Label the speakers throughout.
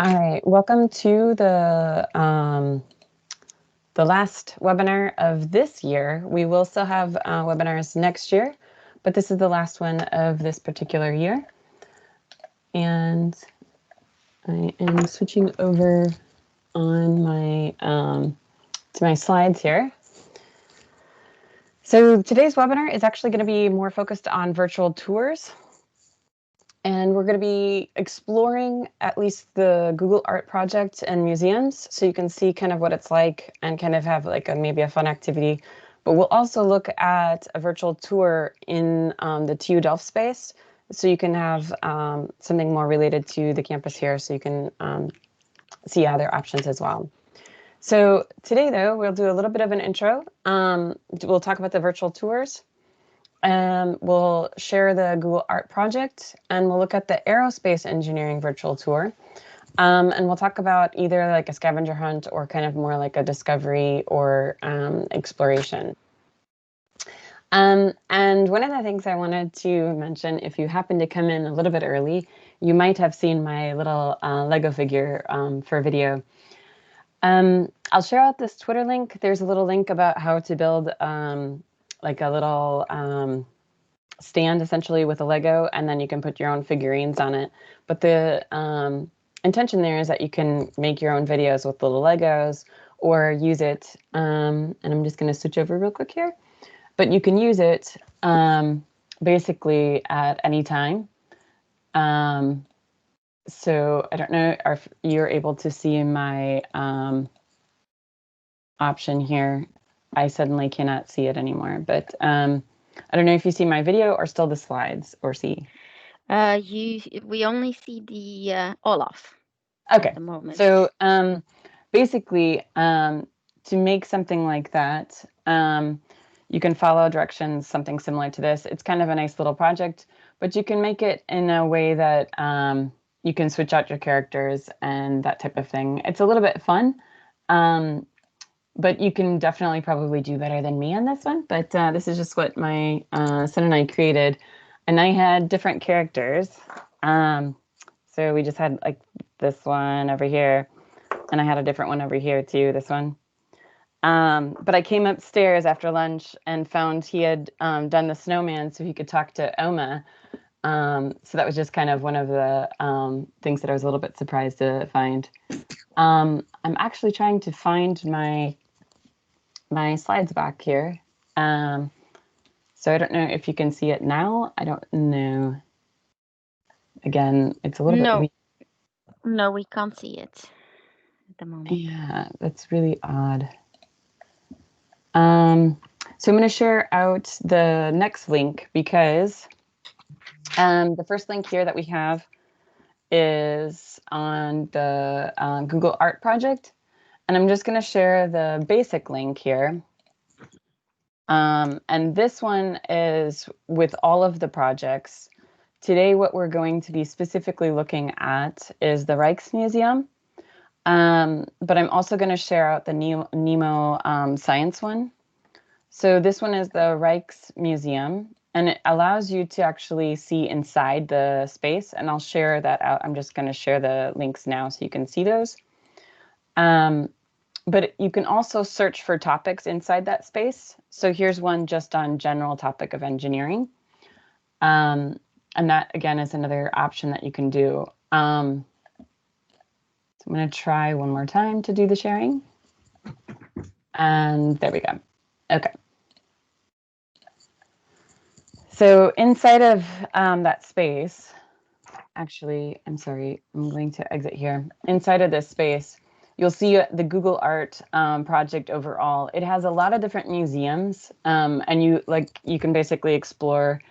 Speaker 1: All right, welcome to the last webinar of this year. We will still have webinars next year, but this is the last one of this particular year. And I am switching over on my to my slides here. So today's webinar is actually going to be more focused on virtual tours. And we're going to be exploring at least the Google Art project and museums, so you can see kind of what it's like and kind of have like maybe a fun activity. But we'll also look at a virtual tour in the TU Delft space, so you can have something more related to the campus here, so you can see other options as well. So today, though, we'll do a little bit of an intro. We'll talk about the virtual tours. We'll share the Google Art project, and we'll look at the aerospace engineering virtual tour. And we'll talk about either like a scavenger hunt or kind of more like a discovery or exploration. And one of the things I wanted to mention, if you happen to come in a little bit early, you might have seen my little Lego figure for video. I'll share out this Twitter link. There's a little link about how to build like a little stand essentially with a Lego, and then you can put your own figurines on it. But the intention there is that you can make your own videos with little Legos or use it. And I'm just going to switch over real quick here. But you can use it basically at any time. So I don't know if you're able to see my option here. I suddenly cannot see it anymore, but I don't know if you see my video or still the slides or see.
Speaker 2: We only see the Olaf.
Speaker 1: Okay.
Speaker 2: At the moment.
Speaker 1: So basically, to make something like that, you can follow directions, something similar to this. It's kind of a nice little project, but you can make it in a way that you can switch out your characters and that type of thing. It's a little bit fun. But you can definitely probably do better than me on this one. But this is just what my son and I created. And I had different characters. So we just had like this one over here. And I had a different one over here too, this one. But I came upstairs after lunch and found he had done the snowman so he could talk to Oma. So that was just kind of one of the things that I was a little bit surprised to find. I'm actually trying to find my slides back here. So I don't know if you can see it now. I don't know. Again, it's a little bit weak.
Speaker 2: No, we can't see it at the moment.
Speaker 1: Yeah, that's really odd. So I'm going to share out the next link because the first link here that we have is on the Google Art project. And I'm just going to share the basic link here. And this one is with all of the projects. Today, what we're going to be specifically looking at is the Rijksmuseum. But I'm also going to share out the NEMO science one. So this one is the Rijksmuseum, and it allows you to actually see inside the space. And I'll share that out. I'm just going to share the links now so you can see those. But you can also search for topics inside that space. So here's one just on general topic of engineering. And that, again, is another option that you can do. So I'm going to try one more time to do the sharing. And there we go. Okay. So inside of that space, actually, I'm sorry, I'm going to exit here. Inside of this space, you'll see the Google Art project overall. It has a lot of different museums, and you can basically explore,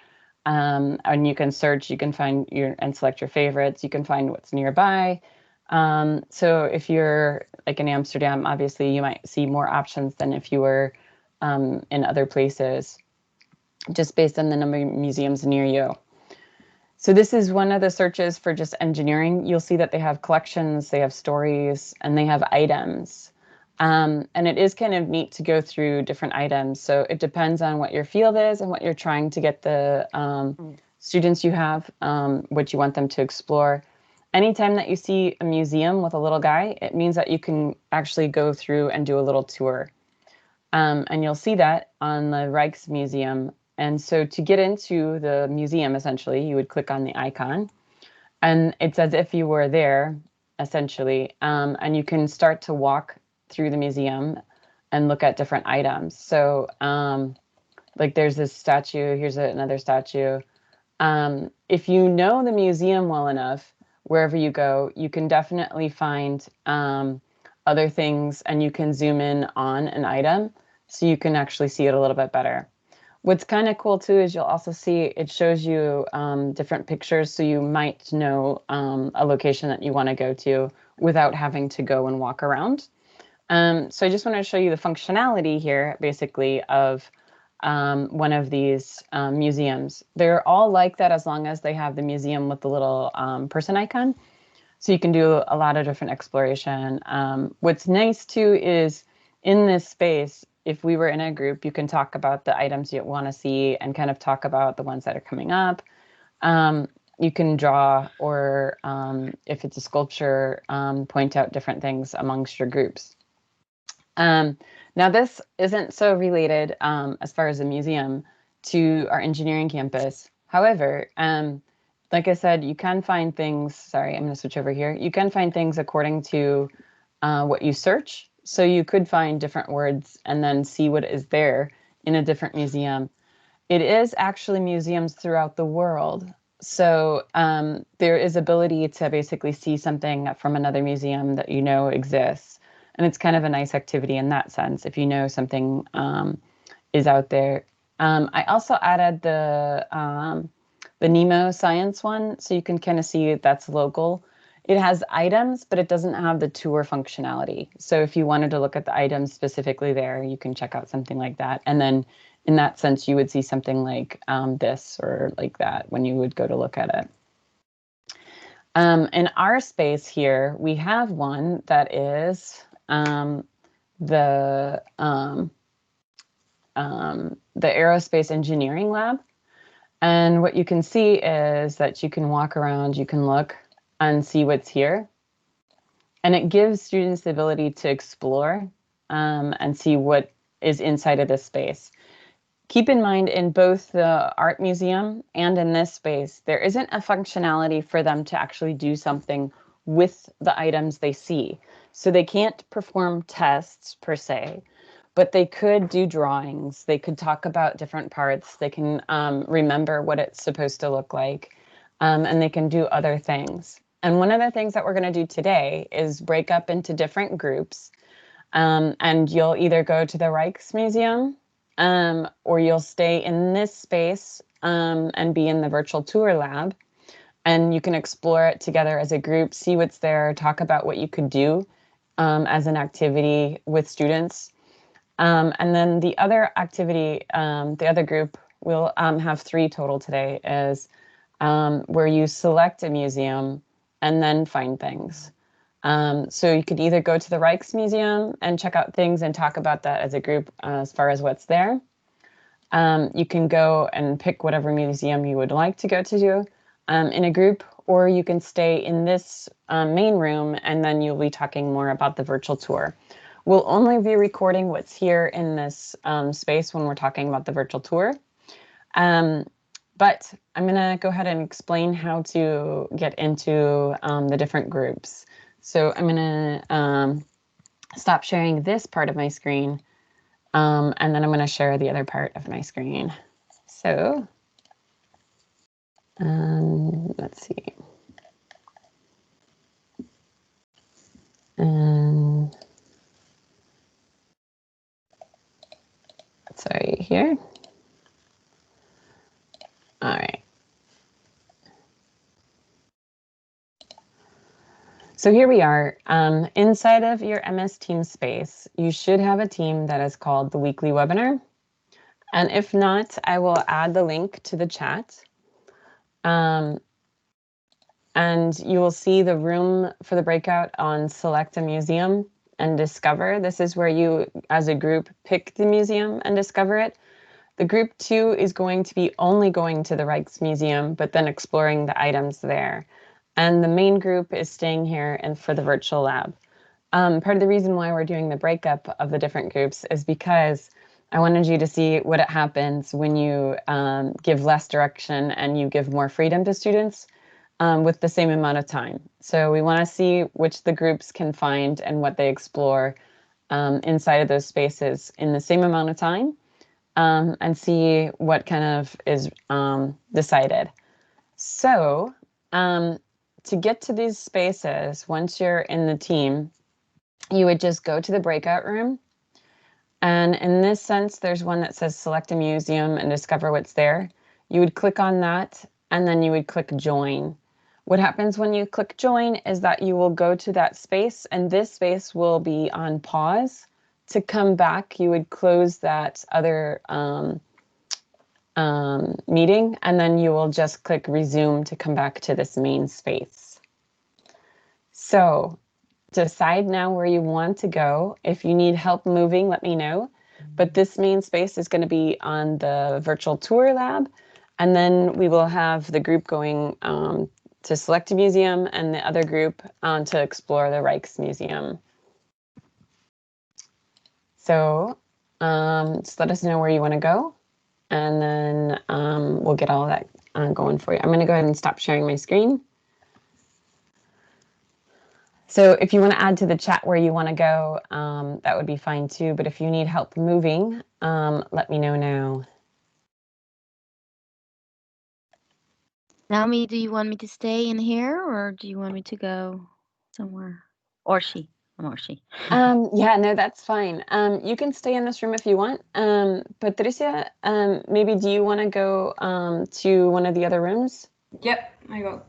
Speaker 1: and you can search. You can find and select your favorites. You can find what's nearby. So if you're like in Amsterdam, obviously you might see more options than if you were in other places, just based on the number of museums near you. So this is one of the searches for just engineering. You'll see that they have collections, they have stories, and they have items. And it is kind of neat to go through different items. So it depends on what your field is and what you're trying to get the students you have, what you want them to explore. Anytime that you see a museum with a little guy, it means that you can actually go through and do a little tour. And you'll see that on the Rijksmuseum. And so to get into the museum, essentially, you would click on the icon. And it's as if you were there, essentially. And you can start to walk through the museum and look at different items. So like there's this statue, here's another statue. If you know the museum well enough, wherever you go, you can definitely find other things, and you can zoom in on an item so you can actually see it a little bit better. What's kind of cool too is you'll also see it shows you different pictures, so you might know a location that you want to go to without having to go and walk around. So I just want to show you the functionality here, basically, of one of these museums. They're all like that as long as they have the museum with the little person icon. So you can do a lot of different exploration. What's nice too is in this space, if we were in a group, you can talk about the items you want to see and kind of talk about the ones that are coming up. You can draw, or if it's a sculpture, point out different things amongst your groups. Now, this isn't so related as far as a museum to our engineering campus. However, like I said, you can find things, sorry, I'm going to switch over here. You can find things according to what you search. So you could find different words and then see what is there in a different museum. It is actually museums throughout the world. So there is ability to basically see something from another museum that you know exists. And it's kind of a nice activity in that sense, if you know something is out there. I also added the Nemo Science one, so you can kind of see that's local. It has items, but it doesn't have the tour functionality. So if you wanted to look at the items specifically there, you can check out something like that. And then in that sense, you would see something like this or like that when you would go to look at it. In our space here, we have one that is the Aerospace Engineering Lab. And what you can see is that you can walk around, you can look and see what's here. And it gives students the ability to explore and see what is inside of this space. Keep in mind, in both the art museum and in this space, there isn't a functionality for them to actually do something with the items they see. So they can't perform tests per se, but they could do drawings. They could talk about different parts. They can remember what it's supposed to look like, and they can do other things. And one of the things that we're going to do today is break up into different groups, and you'll either go to the Rijksmuseum, or you'll stay in this space and be in the virtual tour lab. And you can explore it together as a group, see what's there, talk about what you could do as an activity with students. And then the other activity, the other group, we'll have 3 total today, is where you select a museum and then find things. So you could either go to the Rijksmuseum and check out things and talk about that as a group as far as what's there. You can go and pick whatever museum you would like to go to do in a group, or you can stay in this main room and then you'll be talking more about the virtual tour. We'll only be recording what's here in this space when we're talking about the virtual tour. But I'm going to go ahead and explain how to get into the different groups. So I'm going to stop sharing this part of my screen, and then I'm going to share the other part of my screen. So let's see. Sorry, here. All right. So here we are. Inside of your MS Teams space, you should have a team that is called the weekly webinar. And if not, I will add the link to the chat. And you will see the room for the breakout on Select a Museum and Discover. This is where you, as a group, pick the museum and discover it. The group 2 is going to be only going to the Rijksmuseum, but then exploring the items there. and the main group is staying here and for the virtual lab. Part of the reason why we're doing the breakup of the different groups is because I wanted you to see what it happens when you give less direction and you give more freedom to students with the same amount of time. So we want to see which the groups can find and what they explore inside of those spaces in the same amount of time, and see what kind of is decided. So to get to these spaces, once you're in the team, you would just go to the breakout room. And in this sense, there's one that says select a museum and discover what's there. You would click on that, and then you would click join. What happens when you click join is that you will go to that space, and this space will be on pause. To come back, you would close that other meeting, and then you will just click resume to come back to this main space. So decide now where you want to go. If you need help moving, let me know. But this main space is going to be on the virtual tour lab. And then we will have the group going to select a museum and the other group to explore the Rijksmuseum. So just let us know where you want to go. And then we'll get all that going for you. I'm going to go ahead and stop sharing my screen. So if you want to add to the chat where you want to go, that would be fine too. But if you need help moving, let me know now.
Speaker 2: Naomi, do you want me to stay in here or do you want me to go somewhere? Or she? Or she?
Speaker 1: Yeah, no, that's fine. You can stay in this room if you want. Patricia, maybe do you want to go to one of the other rooms?
Speaker 3: Yep, I go.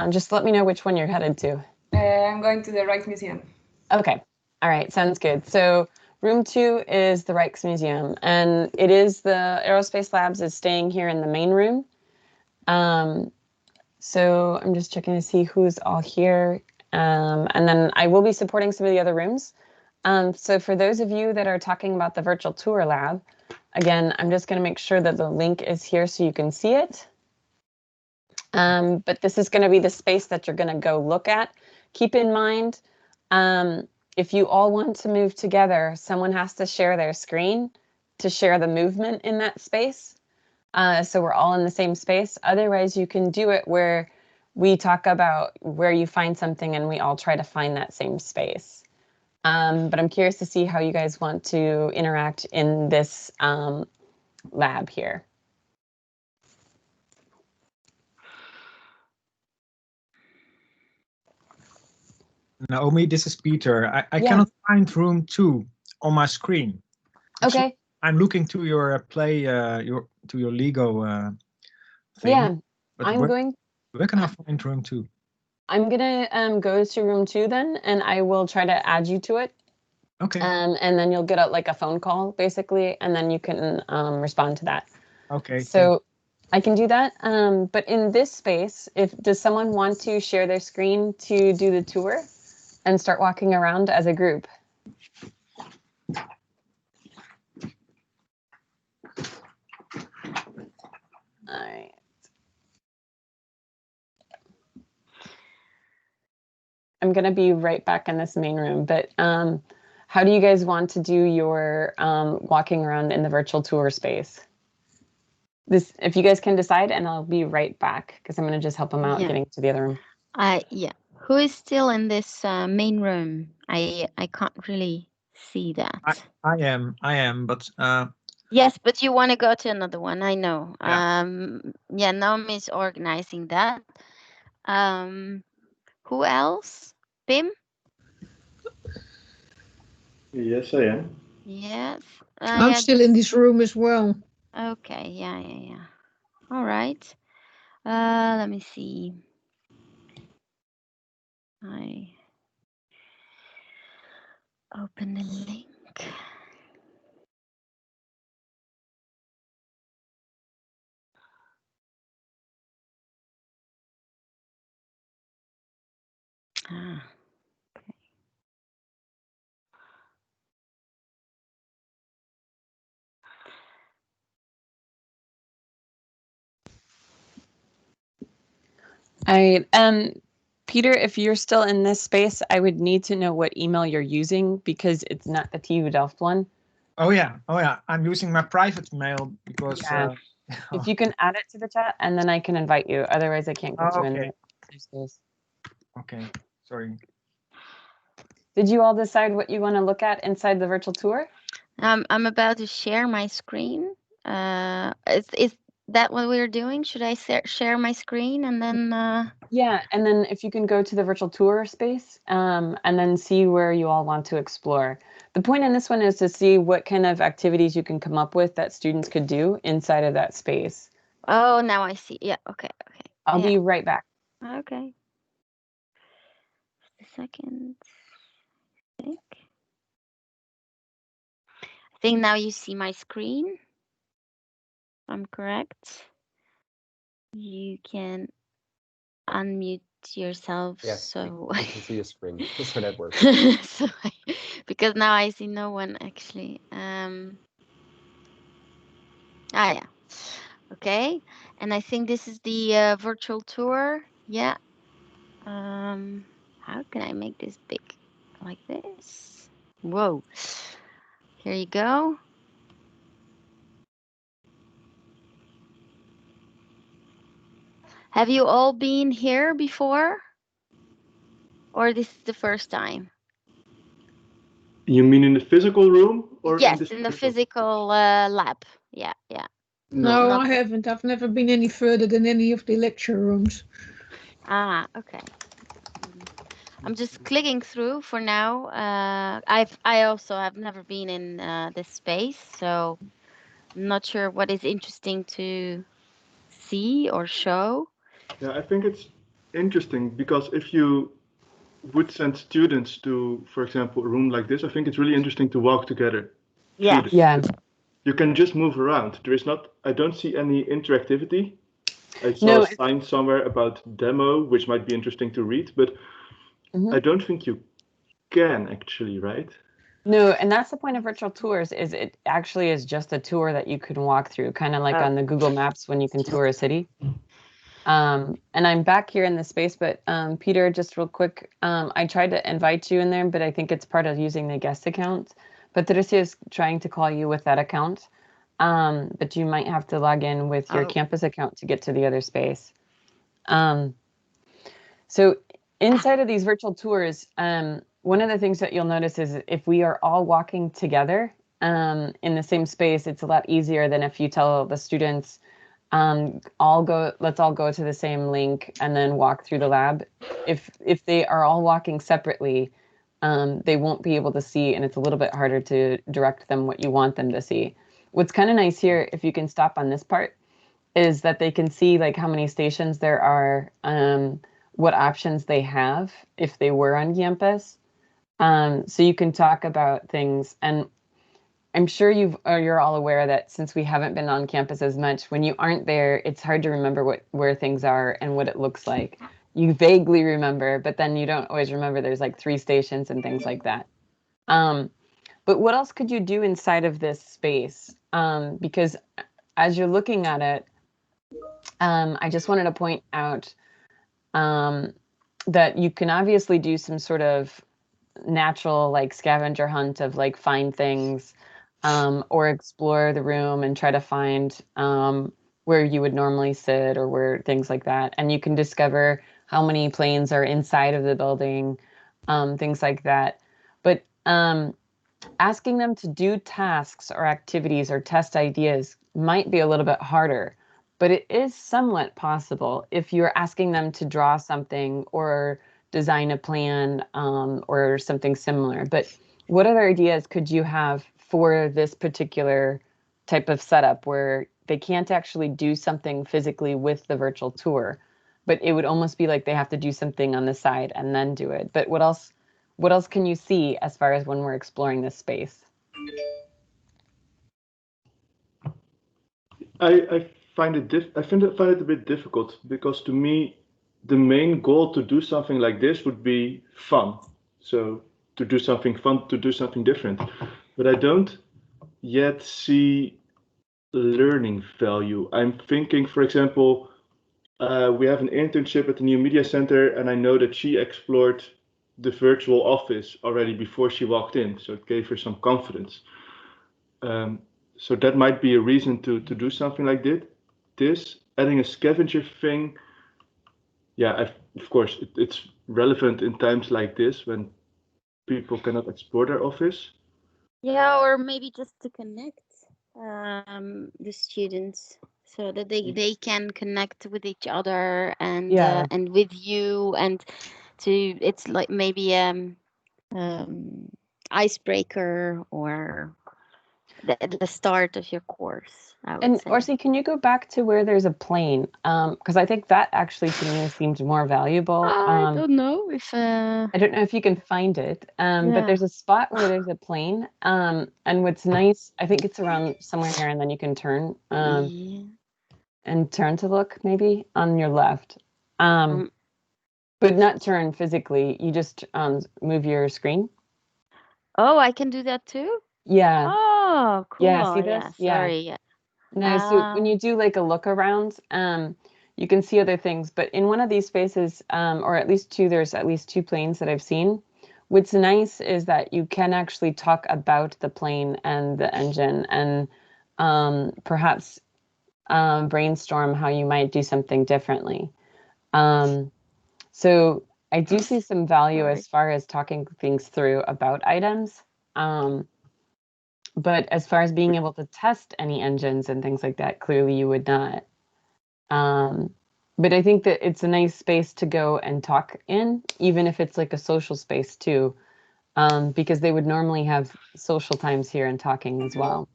Speaker 1: Just let me know which one you're headed to.
Speaker 3: I'm going to the Rijksmuseum.
Speaker 1: Okay. All right. Sounds good. So room 2 is the Rijksmuseum, and it is the Aerospace Labs is staying here in the main room. So I'm just checking to see who's all here. And then I will be supporting some of the other rooms. So for those of you that are talking about the virtual tour lab, again, I'm just going to make sure that the link is here so you can see it. But this is going to be the space that you're going to go look at. Keep in mind, if you all want to move together, someone has to share their screen to share the movement in that space. So we're all in the same space. Otherwise, you can do it where we talk about where you find something and we all try to find that same space. But I'm curious to see how you guys want to interact in this lab here.
Speaker 4: Naomi, this is Peter. I
Speaker 1: Yeah.
Speaker 4: cannot find room 2 on my screen.
Speaker 1: Okay.
Speaker 4: I'm looking to your to your Lego thing.
Speaker 1: Yeah.
Speaker 4: But where can I find room 2?
Speaker 1: I'm gonna go to room 2 then, and I will try to add you to it.
Speaker 4: Okay.
Speaker 1: And then you'll get like a phone call basically, and then you can respond to that.
Speaker 4: Okay.
Speaker 1: So I can do that. But in this space, does someone want to share their screen to do the tour and start walking around as a group? All right. I'm going to be right back in this main room, but how do you guys want to do your walking around in the virtual tour space? If you guys can decide, and I'll be right back because I'm going to just help them out getting to the other room.
Speaker 2: Yeah. Who is still in this main room? I can't really see that.
Speaker 4: I am, but
Speaker 2: yes, but you want to go to another one. I know.
Speaker 4: Yeah.
Speaker 2: Yeah, Naomi's organizing that. Who else? Pim?
Speaker 5: Yes, I am.
Speaker 2: Yes.
Speaker 6: I'm still in this room as well.
Speaker 2: Okay. Yeah. All right. Let me see. I open the link. Ah.
Speaker 1: I Peter, if you're still in this space, I would need to know what email you're using because it's not the TU Delft one.
Speaker 4: Oh yeah. I'm using my private mail because.
Speaker 1: Yeah. If you can add it to the chat, and then I can invite you. Otherwise, I can't get you in
Speaker 4: Okay.
Speaker 1: the space.
Speaker 4: Okay. Sorry.
Speaker 1: Did you all decide what you want to look at inside the virtual tour?
Speaker 2: I'm about to share my screen. Is that what we're doing? Should I share my screen and then?
Speaker 1: Yeah, and then if you can go to the virtual tour space, and then see where you all want to explore. The point in this one is to see what kind of activities you can come up with that students could do inside of that space.
Speaker 2: Oh, now I see. Yeah. Okay.
Speaker 1: I'll
Speaker 2: Yeah.
Speaker 1: be right back.
Speaker 2: Okay. Just a second. I think now you see my screen. If I'm correct. You can unmute yourself.
Speaker 7: Yes,
Speaker 2: So
Speaker 7: I can see your screen. So that works.
Speaker 2: Because now I see no one actually. Yeah. Okay. And I think this is the virtual tour. Yeah. How can I make this big? Like this? Whoa. Here you go. Have you all been here before? Or this is the first time?
Speaker 5: You mean in the physical room or
Speaker 2: Yes,
Speaker 5: in
Speaker 2: in the
Speaker 5: virtual?
Speaker 2: physical lab. Yeah.
Speaker 6: No,
Speaker 2: Not
Speaker 6: I haven't. I've never been any further than any of the lecture rooms.
Speaker 2: Okay. I'm just clicking through for now. I also have never been in this space, so I'm not sure what is interesting to see or show.
Speaker 5: Yeah, I think it's interesting because if you would send students to, for example, a room like this, I think it's really interesting to walk together.
Speaker 2: Yeah.
Speaker 5: through
Speaker 1: Yeah.
Speaker 5: You can just move around. There is not, I don't see any interactivity. I saw
Speaker 1: No,
Speaker 5: a sign somewhere about demo, which might be interesting to read, but
Speaker 1: Mhm.
Speaker 5: I don't think you can actually, right?
Speaker 1: No, and that's the point of virtual tours is it actually is just a tour that you can walk through, kind of like on the Google Maps when you can tour a city. And I'm back here in the space, but Peter, just real quick, I tried to invite you in there, but I think it's part of using the guest account. Patricia is trying to call you with that account, but you might have to log in with your campus account to get to the other space. So inside of these virtual tours, one of the things that you'll notice is if we are all walking together in the same space, it's a lot easier than if you tell the students, let's all go to the same link and then walk through the lab. If they are all walking separately, they won't be able to see, and it's a little bit harder to direct them what you want them to see. What's kind of nice here, if you can stop on this part, is that they can see like how many stations there are, what options they have if they were on campus. So you can talk about things, and I'm sure you're all aware that since we haven't been on campus as much, when you aren't there, it's hard to remember where things are and what it looks like. You vaguely remember, but then you don't always remember there's like 3 stations and things like that. But what else could you do inside of this space? Because as you're looking at it, I just wanted to point out that you can obviously do some sort of natural like scavenger hunt of like find things, or explore the room and try to find where you would normally sit or where things like that. And you can discover how many planes are inside of the building, things like that. But asking them to do tasks or activities or test ideas might be a little bit harder, but it is somewhat possible if you're asking them to draw something or design a plan, or something similar. But what other ideas could you have for this particular type of setup where they can't actually do something physically with the virtual tour, but it would almost be like they have to do something on the side and then do it? But what else can you see as far as when we're exploring this space?
Speaker 5: I find it find it a bit difficult because to me, the main goal to do something like this would be fun. So to do something fun, to do something different. But I don't yet see learning value. I'm thinking, for example, we have an internship at the New Media Center, and I know that she explored the virtual office already before she walked in, so it gave her some confidence. So that might be a reason to do something like this. Adding a scavenger thing, yeah, of course, it's relevant in times like this when people cannot explore their office.
Speaker 2: Yeah, or maybe just to connect the students so that they can connect with each other and
Speaker 1: Yeah.
Speaker 2: and with you, and it's like maybe icebreaker or the start of your course, I would
Speaker 1: And
Speaker 2: say.
Speaker 1: Orsi, can you go back to where there's a plane? Because I think that actually to me seems more valuable.
Speaker 2: I don't know if
Speaker 1: I don't know if you can find it, but
Speaker 2: Yeah.
Speaker 1: there's a spot where there's a plane. And what's nice, I think it's around somewhere here, and then you can turn
Speaker 2: yeah.
Speaker 1: and turn to look maybe on your left.
Speaker 2: Um,
Speaker 1: But not turn physically. You just move your screen.
Speaker 2: Oh, I can do that too?
Speaker 1: Yeah.
Speaker 2: Oh, cool.
Speaker 1: Yeah. See this?
Speaker 2: Yeah,
Speaker 1: Yeah.
Speaker 2: sorry. Yeah.
Speaker 1: No, so when you do like a look around, you can see other things. But in one of these spaces, or at least two, there's at least two planes that I've seen. What's nice is that you can actually talk about the plane and the engine, and perhaps brainstorm how you might do something differently. So I do see some value
Speaker 2: Sorry.
Speaker 1: as far as talking things through about items. But as far as being able to test any engines and things like that, clearly you would not. But I think that it's a nice space to go and talk in, even if it's like a social space too, because they would normally have social times here and talking as well.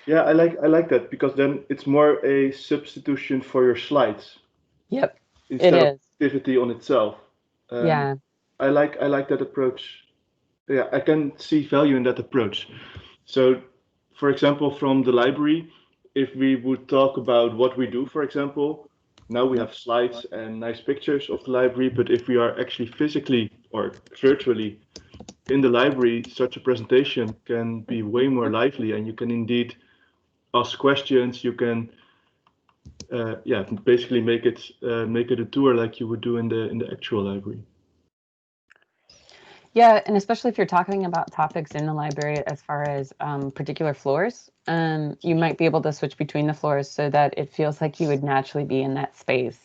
Speaker 5: Yeah, I like that because then it's more a substitution for your slides
Speaker 1: Yep,
Speaker 5: instead
Speaker 1: it
Speaker 5: of
Speaker 1: is.
Speaker 5: activity on itself.
Speaker 1: Yeah.
Speaker 5: I like that approach. Yeah, I can see value in that approach. So, for example, from the library, if we would talk about what we do, for example, now we have slides and nice pictures of the library, but if we are actually physically or virtually in the library, such a presentation can be way more lively, and you can indeed ask questions. You can, yeah, basically make it a tour like you would do in the actual library.
Speaker 1: Yeah, and especially if you're talking about topics in the library as far as particular floors, you might be able to switch between the floors so that it feels like you would naturally be in that space.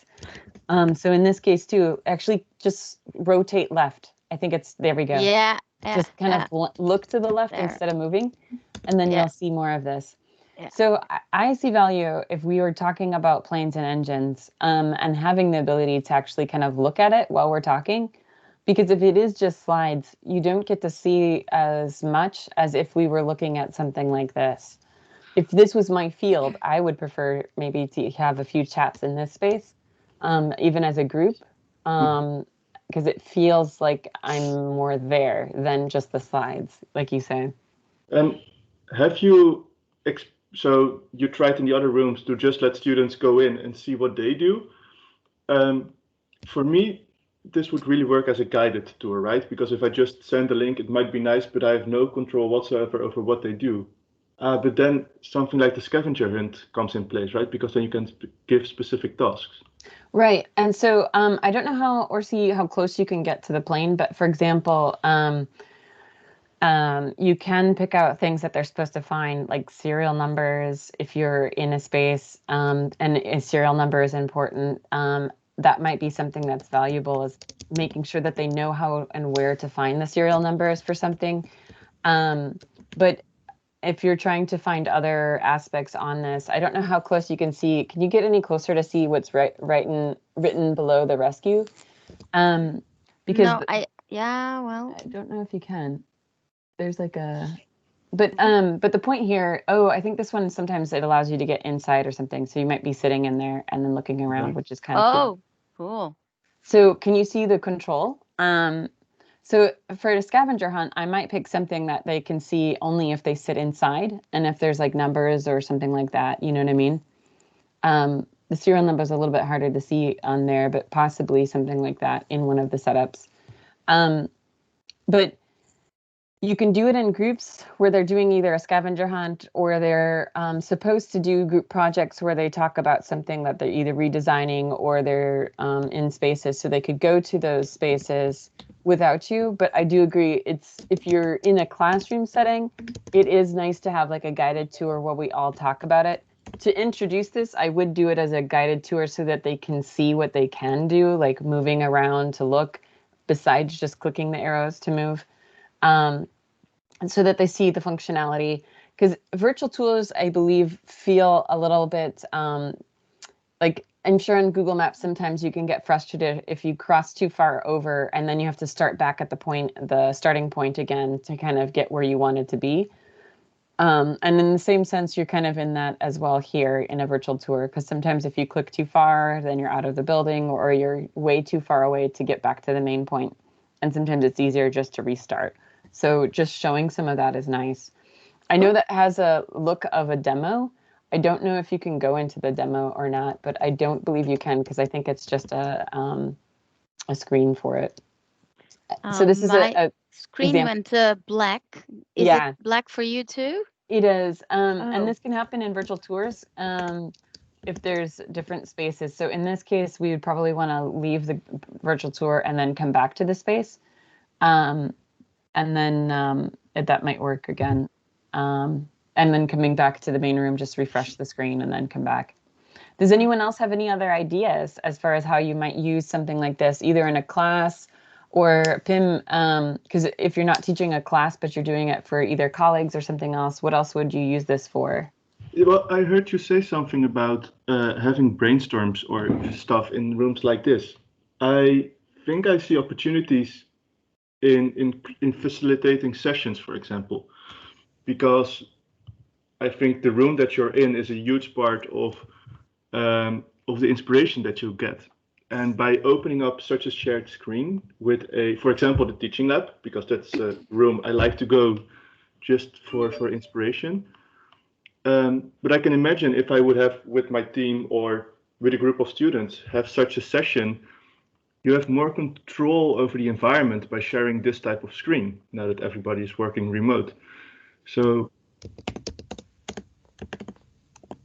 Speaker 1: So in this case too, actually just rotate left. I think it's, there we go.
Speaker 2: Yeah.
Speaker 1: Just kind of look to the left
Speaker 2: There.
Speaker 1: instead of moving, and then
Speaker 2: Yeah.
Speaker 1: you'll see more of this.
Speaker 2: Yeah.
Speaker 1: So I see value if we were talking about planes and engines, and having the ability to actually kind of look at it while we're talking. Because if it is just slides, you don't get to see as much as if we were looking at something like this. If this was my field, I would prefer maybe to have a few chats in this space, even as a group, because it feels like I'm more there than just the slides, like you say.
Speaker 5: And have you, so you tried in the other rooms to just let students go in and see what they do? For me, this would really work as a guided tour, right? Because if I just send a link, it might be nice, but I have no control whatsoever over what they do. But then something like the scavenger hunt comes in place, right? Because then you can give specific tasks.
Speaker 1: Right. And so I don't know how, Orsi, how close you can get to the plane, but for example, you can pick out things that they're supposed to find, like serial numbers, if you're in a space, and a serial number is important. That might be something that's valuable, is making sure that they know how and where to find the serial numbers for something. But if you're trying to find other aspects on this, I don't know how close you can see. Can you get any closer to see what's written below the rescue? Because
Speaker 2: No, yeah, well,
Speaker 1: I don't know if you can. There's like a, but the point here, oh, I think this one sometimes it allows you to get inside or something. So you might be sitting in there and then looking around, which is kind of cool.
Speaker 2: Cool.
Speaker 1: So can you see the control? So for a scavenger hunt, I might pick something that they can see only if they sit inside, and if there's like numbers or something like that, you know what I mean? The serial number is a little bit harder to see on there, but possibly something like that in one of the setups. But You can do it in groups where they're doing either a scavenger hunt or they're supposed to do group projects where they talk about something that they're either redesigning or they're in spaces, so they could go to those spaces without you. But I do agree, it's if you're in a classroom setting, it is nice to have like a guided tour where we all talk about it. To introduce this, I would do it as a guided tour so that they can see what they can do, like moving around to look, besides just clicking the arrows to move. And so that they see the functionality, because virtual tours, I believe, feel a little bit like, I'm sure in Google Maps sometimes you can get frustrated if you cross too far over and then you have to start back at the starting point again to kind of get where you wanted to be. And in the same sense, you're kind of in that as well here in a virtual tour, because sometimes if you click too far, then you're out of the building or you're way too far away to get back to the main point. And sometimes it's easier just to restart. So just showing some of that is nice. I know that has a look of a demo. I don't know if you can go into the demo or not, but I don't believe you can because I think it's just a screen for it. So this is a
Speaker 2: screen
Speaker 1: example.
Speaker 2: went black. Is
Speaker 1: Yeah.
Speaker 2: it black for you too?
Speaker 1: It is.
Speaker 2: Oh.
Speaker 1: And this can happen in virtual tours if there's different spaces. So in this case, we would probably want to leave the virtual tour and then come back to the space. And then that might work again. And then coming back to the main room, just refresh the screen and then come back. Does anyone else have any other ideas as far as how you might use something like this, either in a class or Pim, because if you're not teaching a class, but you're doing it for either colleagues or something else, what else would you use this for?
Speaker 5: Well, I heard you say something about having brainstorms or stuff in rooms like this. I think I see opportunities in facilitating sessions, for example, because I think the room that you're in is a huge part of the inspiration that you get. And by opening up such a shared screen with for example, the teaching lab, because that's a room I like to go just for inspiration. But I can imagine if I would have with my team or with a group of students have such a session, you have more control over the environment by sharing this type of screen now that everybody is working remote. So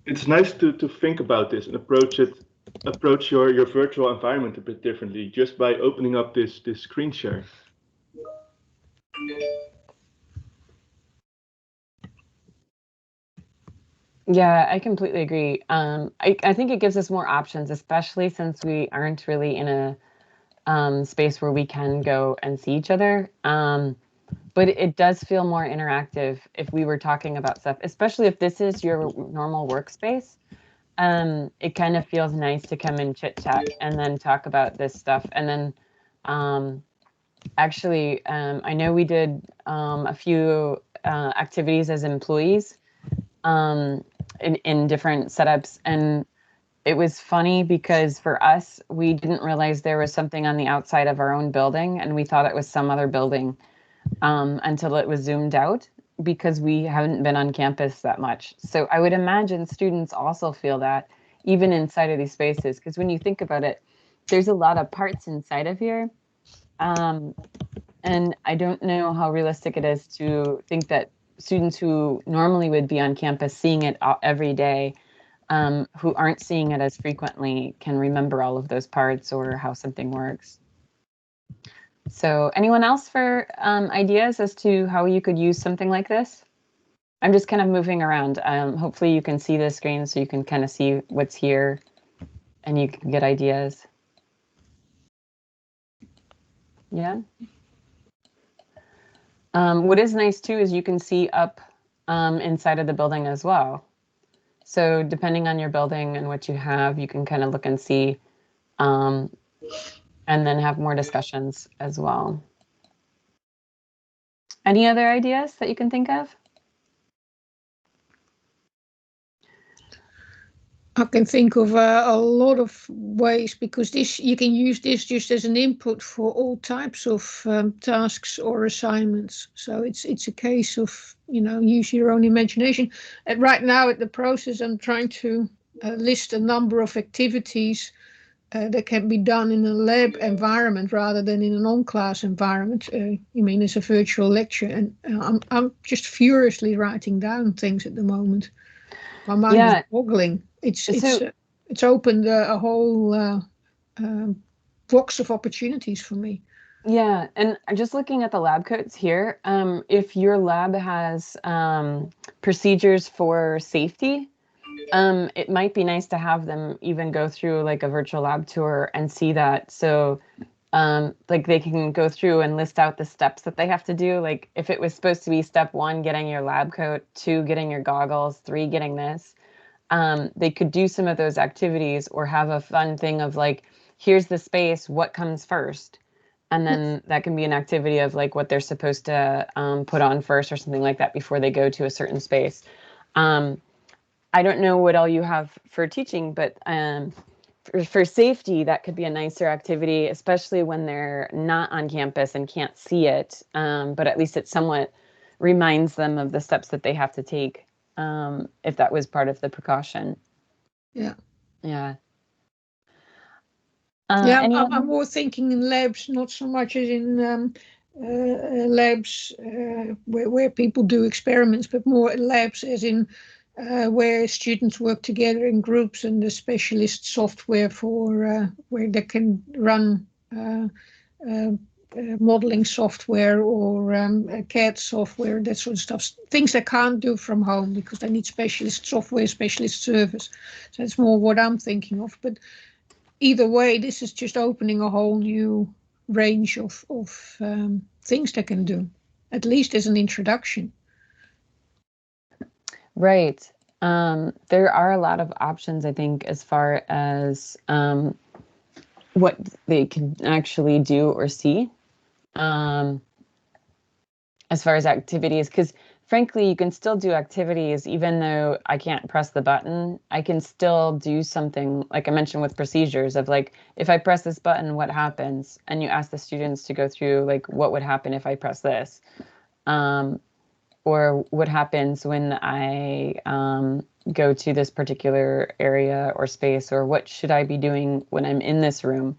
Speaker 5: it's nice to think about this and approach your virtual environment a bit differently just by opening up this screen share.
Speaker 1: Yeah, I completely agree. I think it gives us more options, especially since we aren't really in a space where we can go and see each other. But it does feel more interactive if we were talking about stuff, especially if this is your normal workspace. It kind of feels nice to come and chit chat and then talk about this stuff. And then actually, I know we did a few activities as employees in different setups. And it was funny because for us, we didn't realize there was something on the outside of our own building and we thought it was some other building until it was zoomed out because we haven't been on campus that much. So I would imagine students also feel that even inside of these spaces, because when you think about it, there's a lot of parts inside of here. And I don't know how realistic it is to think that students who normally would be on campus seeing it every day, who aren't seeing it as frequently, can remember all of those parts or how something works. So anyone else for ideas as to how you could use something like this? I'm just kind of moving around. Hopefully you can see the screen so you can kind of see what's here and you can get ideas. Yeah. What is nice too is you can see up inside of the building as well. So depending on your building and what you have, you can kind of look and see and then have more discussions as well. Any other ideas that you can think of?
Speaker 6: I can think of a lot of ways, because you can use this just as an input for all types of tasks or assignments. So it's a case of, use your own imagination. And right now at the process, I'm trying to list a number of activities that can be done in a lab environment rather than in an on-class environment. You mean it's a virtual lecture, and I'm just furiously writing down things at the moment. My mind is boggling. It's opened a whole box of opportunities for me.
Speaker 1: Yeah, and just looking at the lab coats here, if your lab has procedures for safety, it might be nice to have them even go through like a virtual lab tour and see that. So like they can go through and list out the steps that they have to do. Like if it was supposed to be step 1, getting your lab coat, 2, getting your goggles, 3, getting this, they could do some of those activities or have a fun thing of like, here's the space, what comes first? And then that can be an activity of like what they're supposed to put on first or something like that before they go to a certain space. I don't know what all you have for teaching, but for safety, that could be a nicer activity, especially when they're not on campus and can't see it. But at least it somewhat reminds them of the steps that they have to take if that was part of the precaution.
Speaker 6: Yeah.
Speaker 1: Yeah.
Speaker 6: I'm more thinking in labs, not so much as in labs where people do experiments, but more labs as in where students work together in groups, and the specialist software for where they can run modeling software or CAD software, that sort of stuff. Things they can't do from home because they need specialist software, specialist service. So it's more what I'm thinking of. But either way, this is just opening a whole new range of things they can do, at least as an introduction.
Speaker 1: Right. There are a lot of options, I think, as far as what they can actually do or see as far as activities, because frankly, you can still do activities even though I can't press the button. I can still do something, like I mentioned with procedures of like, if I press this button, what happens? And you ask the students to go through like, what would happen if I press this? Or what happens when I go to this particular area or space, or what should I be doing when I'm in this room?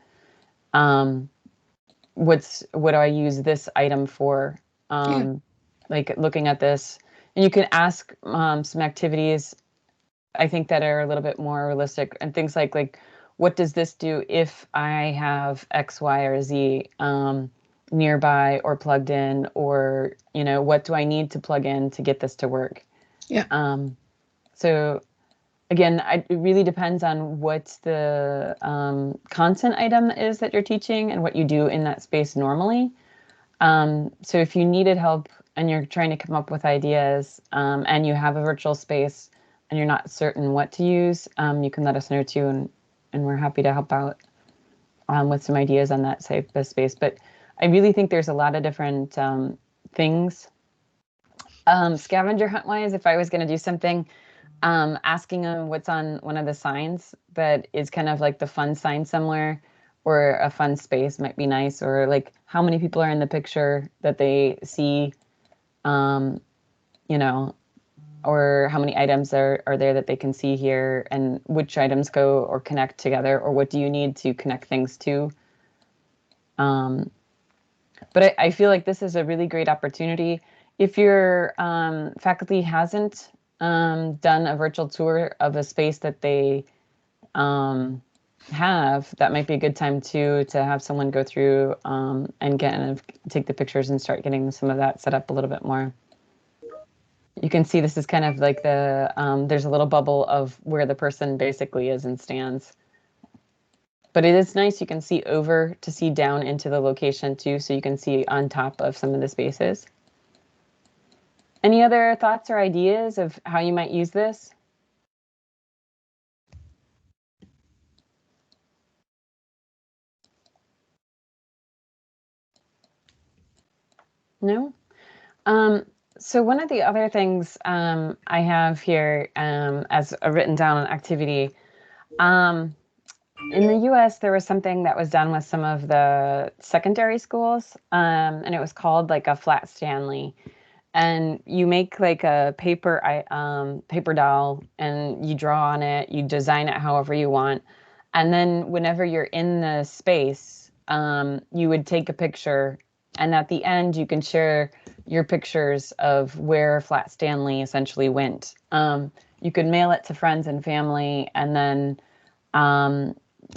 Speaker 1: What do I use this item for? Like looking at this, and you can ask some activities, I think, that are a little bit more realistic, and things like what does this do if I have X, Y, or Z nearby or plugged in, or what do I need to plug in to get this to work? So again, it really depends on what the content item is that you're teaching and what you do in that space normally. So if you needed help and you're trying to come up with ideas and you have a virtual space and you're not certain what to use, you can let us know too, and we're happy to help out with some ideas on that space. But I really think there's a lot of different things. Scavenger hunt wise, if I was going to do something, asking them what's on one of the signs that is kind of like the fun sign somewhere, or a fun space might be nice, or like how many people are in the picture that they see, or how many items are there that they can see here, and which items go or connect together, or what do you need to connect things to. But I feel like this is a really great opportunity. If your faculty hasn't done a virtual tour of a space that they have, that might be a good time too to have someone go through and kind of take the pictures and start getting some of that set up a little bit more. You can see this is kind of like the there's a little bubble of where the person basically is and stands. But it is nice, you can see over to see down into the location too, so you can see on top of some of the spaces. Any other thoughts or ideas of how you might use this? No? So one of the other things I have here as a written down activity, in the US, there was something that was done with some of the secondary schools, and it was called like a flat Stanley. And you make like a paper doll, and you draw on it, you design it however you want. And then whenever you're in the space, you would take a picture, and at the end you can share your pictures of where Flat Stanley essentially went. You could mail it to friends and family, and then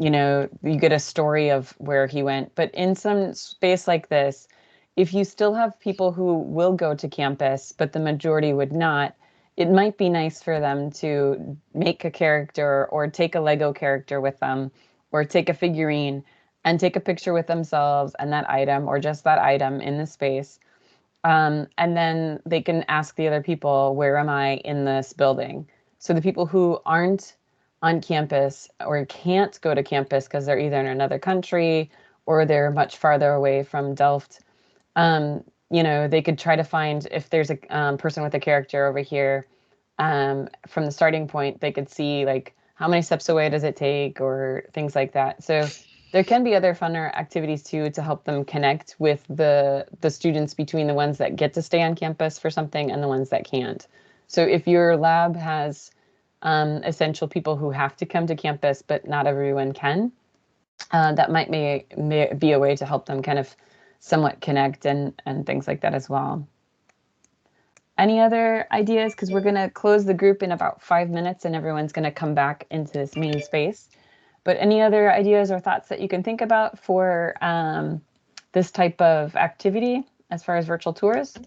Speaker 1: you get a story of where he went. But in some space like this, if you still have people who will go to campus, but the majority would not, it might be nice for them to make a character or take a Lego character with them or take a figurine and take a picture with themselves and that item or just that item in the space. And then they can ask the other people, where am I in this building? So the people who aren't on campus or can't go to campus because they're either in another country or they're much farther away from Delft, they could try to find if there's a person with a character over here. From the starting point, they could see like how many steps away does it take or things like that. So there can be other funner activities too to help them connect with the students between the ones that get to stay on campus for something and the ones that can't. So if your lab has essential people who have to come to campus, but not everyone can, that might be a way to help them kind of somewhat connect and things like that as well. Any other ideas? Because we're going to close the group in about 5 minutes and everyone's going to come back into this main space. But any other ideas or thoughts that you can think about for this type of activity as far as virtual tours?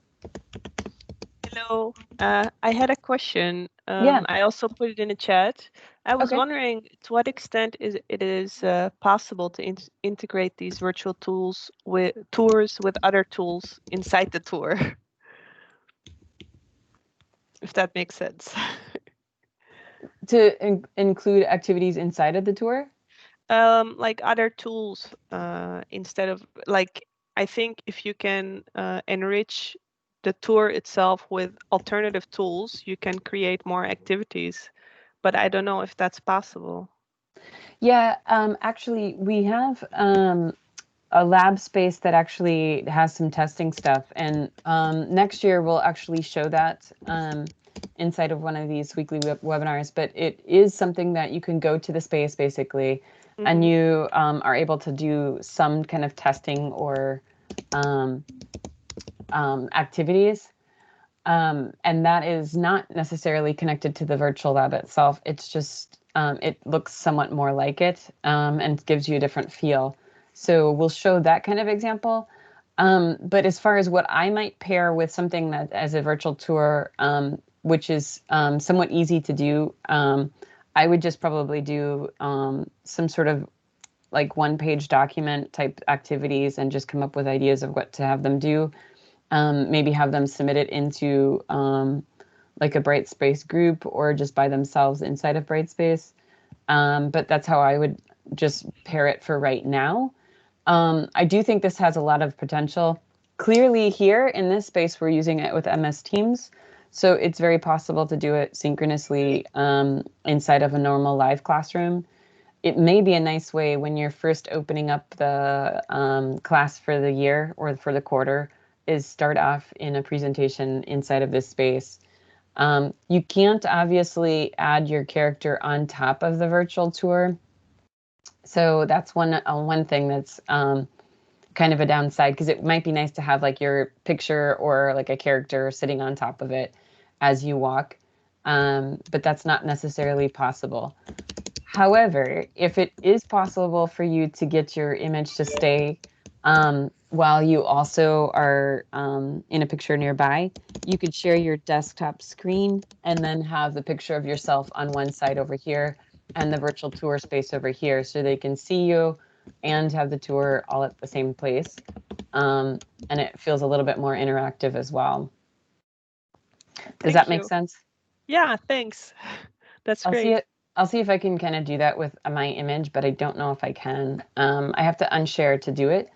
Speaker 8: Hello, I had a question.
Speaker 1: Yeah.
Speaker 8: I also put it in the chat. I was
Speaker 1: Okay.
Speaker 8: wondering to what extent it is possible to integrate these virtual tours with other tools inside the tour, if that makes sense.
Speaker 1: To include activities inside of the tour?
Speaker 8: Like other tools instead of I think if you can enrich the tour itself with alternative tools, you can create more activities, but I don't know if that's possible.
Speaker 1: Yeah, actually, we have a lab space that actually has some testing stuff, and next year we'll actually show that inside of one of these weekly webinars. But it is something that you can go to the space basically, and you are able to do some kind of testing or activities. And that is not necessarily connected to the virtual lab itself. It's just, it looks somewhat more like it and gives you a different feel. So we'll show that kind of example. But as far as what I might pair with something that as a virtual tour, which is somewhat easy to do, I would just probably do some sort of like one-page document type activities and just come up with ideas of what to have them do. Maybe have them submit it into like a Brightspace group or just by themselves inside of Brightspace. But that's how I would just pair it for right now. I do think this has a lot of potential. Clearly here in this space, we're using it with MS Teams. So it's very possible to do it synchronously inside of a normal live classroom. It may be a nice way when you're first opening up the class for the year or for the quarter is start off in a presentation inside of this space. You can't obviously add your character on top of the virtual tour. So that's one thing that's kind of a downside, because it might be nice to have like your picture or like a character sitting on top of it as you walk, but that's not necessarily possible. However, if it is possible for you to get your image to stay while you also are in a picture nearby, you could share your desktop screen and then have the picture of yourself on one side over here and the virtual tour space over here, so they can see you and have the tour all at the same place. And it feels a little bit more interactive as well. Does that make sense?
Speaker 8: Yeah, thanks. That's great.
Speaker 1: I'll see if I can kind of do that with my image, but I don't know if I can. I have to unshare to do it.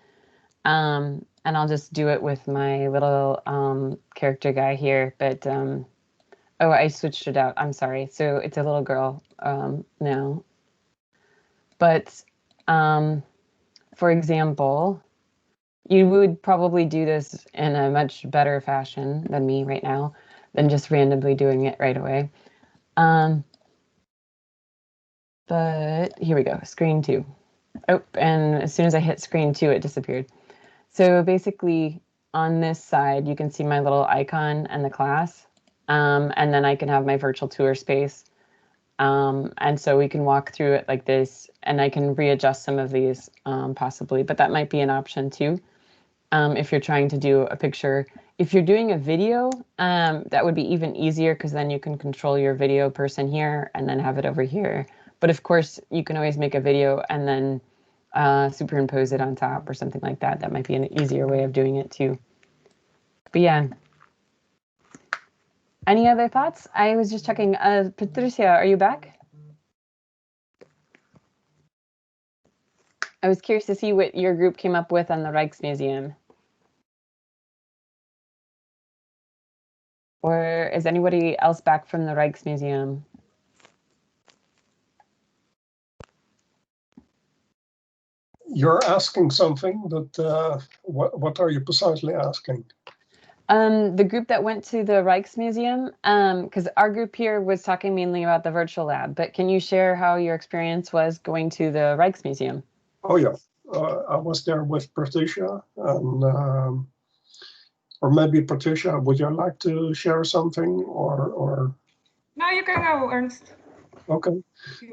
Speaker 1: And I'll just do it with my little character guy here. But, oh, I switched it out. I'm sorry. So it's a little girl now. But, for example, you would probably do this in a much better fashion than me right now, than just randomly doing it right away. But here we go, screen 2. Oh, and as soon as I hit screen 2, it disappeared. So basically on this side, you can see my little icon and the class. And then I can have my virtual tour space. And so we can walk through it like this, and I can readjust some of these possibly, but that might be an option too. If you're trying to do a picture. If you're doing a video, that would be even easier because then you can control your video person here and then have it over here. But of course, you can always make a video and then superimpose it on top or something like that. That might be an easier way of doing it too. But yeah. Any other thoughts? I was just checking. Patricia, are you back? I was curious to see what your group came up with on the Rijksmuseum. Or is anybody else back from the Rijksmuseum?
Speaker 9: You're asking something, but what are you precisely asking?
Speaker 1: The group that went to the Rijksmuseum, because our group here was talking mainly about the virtual lab, but can you share how your experience was going to the Rijksmuseum?
Speaker 9: Oh yeah, I was there with Patricia, and or maybe Patricia, would you like to share something, or?
Speaker 3: No, you can go, Ernst.
Speaker 9: Okay.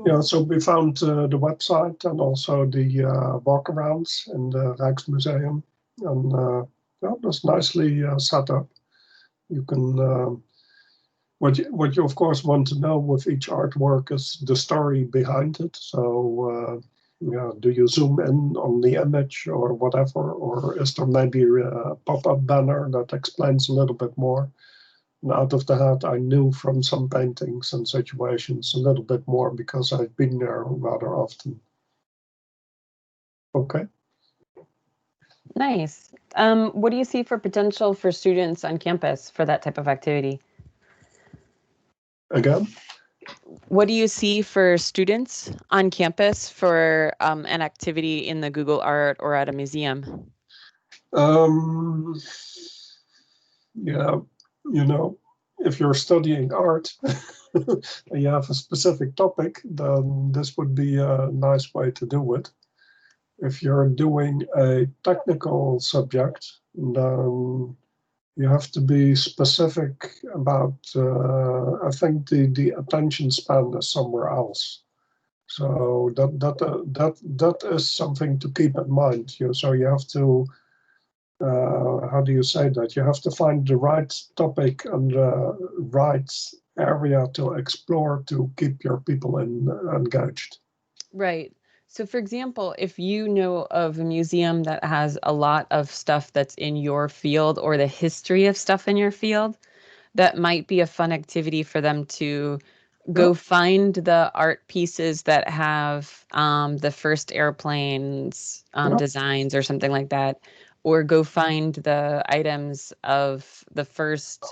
Speaker 9: Yeah, so we found the website and also the walkarounds in the Rijksmuseum, and yeah, that's nicely set up. You can what you of course want to know with each artwork is the story behind it. So yeah, do you zoom in on the image or whatever, or is there maybe a pop-up banner that explains a little bit more? And out of the head, I knew from some paintings and situations a little bit more because I've been there rather often. Okay.
Speaker 1: Nice. What do you see for potential for students on campus for that type of activity?
Speaker 9: Again?
Speaker 1: What do you see for students on campus for an activity in the Google Art or at a museum?
Speaker 9: Yeah, you know, if you're studying art and you have a specific topic, then this would be a nice way to do it. If you're doing a technical subject, then you have to be specific about, I think the attention span is somewhere else. So that is something to keep in mind. So you have to, how do you say that? You have to find the right topic and the right area to explore to keep your people engaged.
Speaker 1: Right. So for example, if you know of a museum that has a lot of stuff that's in your field or the history of stuff in your field, that might be a fun activity for them to go find the art pieces that have the first airplanes designs or something like that, or go find the items of the first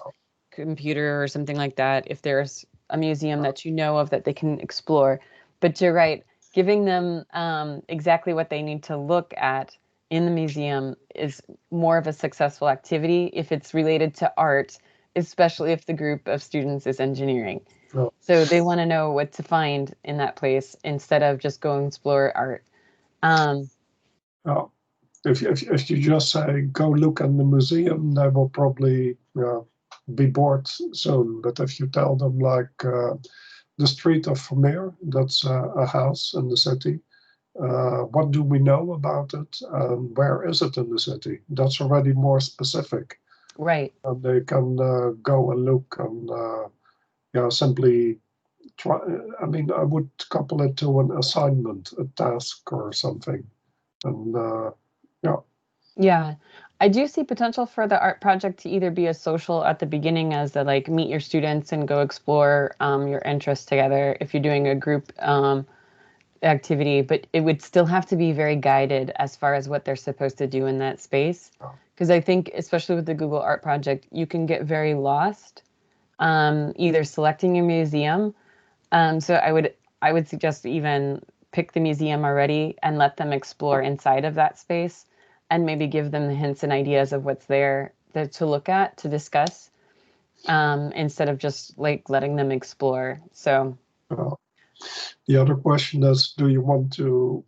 Speaker 1: computer or something like that if there's a museum that you know of that they can explore. But you're right, giving them exactly what they need to look at in the museum is more of a successful activity if it's related to art, especially if the group of students is engineering.
Speaker 9: Oh.
Speaker 1: So they want to know what to find in that place instead of just go and explore art.
Speaker 9: Oh. If you just say, go look in the museum, they will probably be bored soon. But if you tell them like the street of Vermeer, that's a house in the city, what do we know about it? Where is it in the city? That's already more specific.
Speaker 1: Right.
Speaker 9: And they can go and look and simply try. I mean, I would couple it to an assignment, a task or something. And
Speaker 1: yeah, I do see potential for the art project to either be a social at the beginning as the like meet your students and go explore your interests together if you're doing a group activity, but it would still have to be very guided as far as what they're supposed to do in that space. Because I think, especially with the Google Art Project, you can get very lost either selecting your museum. So I would suggest even pick the museum already and let them explore inside of that space and maybe give them the hints and ideas of what's there to look at, to discuss, instead of just like letting them explore. So
Speaker 9: The other question is, do you want to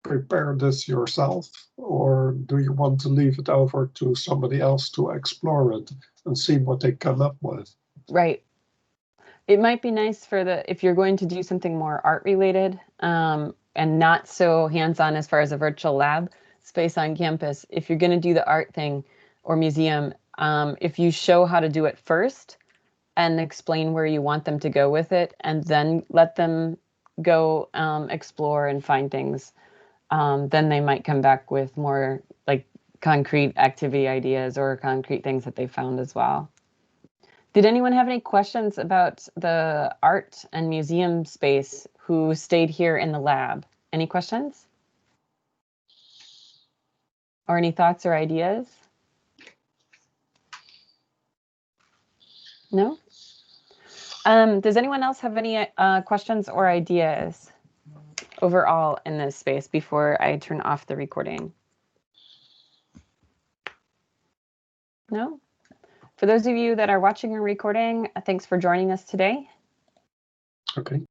Speaker 9: prepare this yourself, or do you want to leave it over to somebody else to explore it and see what they come up with?
Speaker 1: Right. It might be nice for if you're going to do something more art related, and not so hands-on as far as a virtual lab space on campus, if you're going to do the art thing or museum, if you show how to do it first and explain where you want them to go with it, and then let them go explore and find things, then they might come back with more like concrete activity ideas or concrete things that they found as well. Did anyone have any questions about the art and museum space who stayed here in the lab? Any questions? Or any thoughts or ideas? No? Does anyone else have any questions or ideas overall in this space before I turn off the recording? No? For those of you that are watching or recording, thanks for joining us today.
Speaker 9: Okay.